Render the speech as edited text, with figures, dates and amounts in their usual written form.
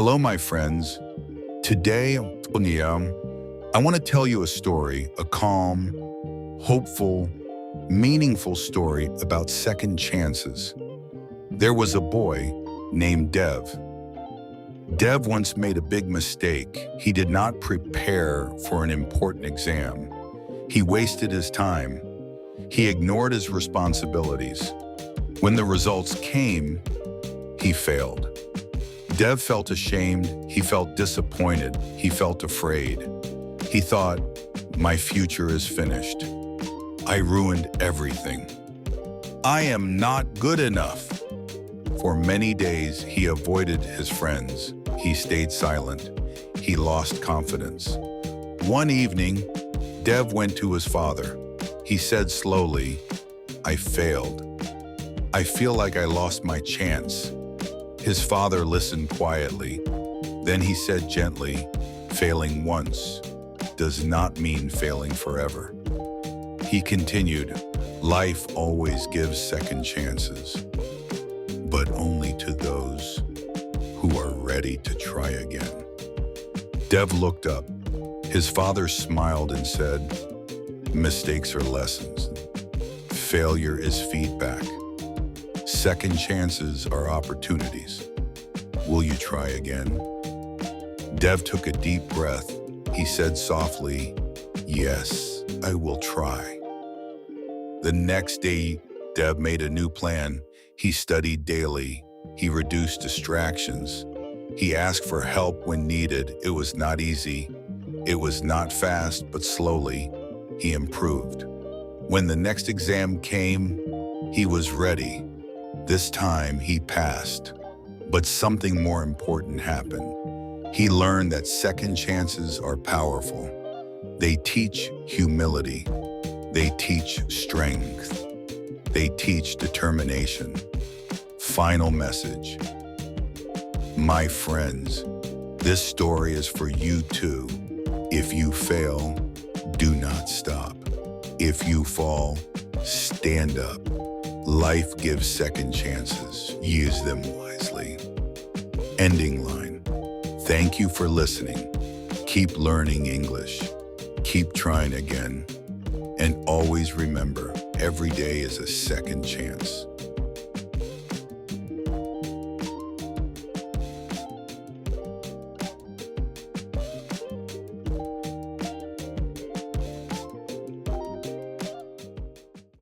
Hello, my friends. Today, I want to tell you a story, a calm, hopeful, meaningful story about second chances. There was a boy named Dev. Dev once made a big mistake. He did not prepare for an important exam. He wasted his time. He ignored his responsibilities. When the results came, he failed. Dev felt ashamed, he felt disappointed, he felt afraid. He thought, my future is finished. I ruined everything. I am not good enough. For many days, he avoided his friends. He stayed silent. He lost confidence. One evening, Dev went to his father. He said slowly, I failed. I feel like I lost my chance. His father listened quietly. Then he said gently, failing once does not mean failing forever. He continued, life always gives second chances, but only to those who are ready to try again. Dev looked up. His father smiled and said, mistakes are lessons. Failure is feedback. Second chances are opportunities. Will you try again? Dev took a deep breath. He said softly, yes, I will try. The next day, Dev made a new plan. He studied daily. He reduced distractions. He asked for help when needed. It was not easy. It was not fast, but slowly, he improved. When the next exam came, he was ready. This time he passed, but something more important happened. He learned that second chances are powerful. They teach humility. They teach strength. They teach determination. Final message. My friends, this story is for you too. If you fail, do not stop. If you fall, stand up. Life gives second chances. Use them wisely. Ending line. Thank you for listening. Keep learning English. Keep trying again. And always remember, every day is a second chance.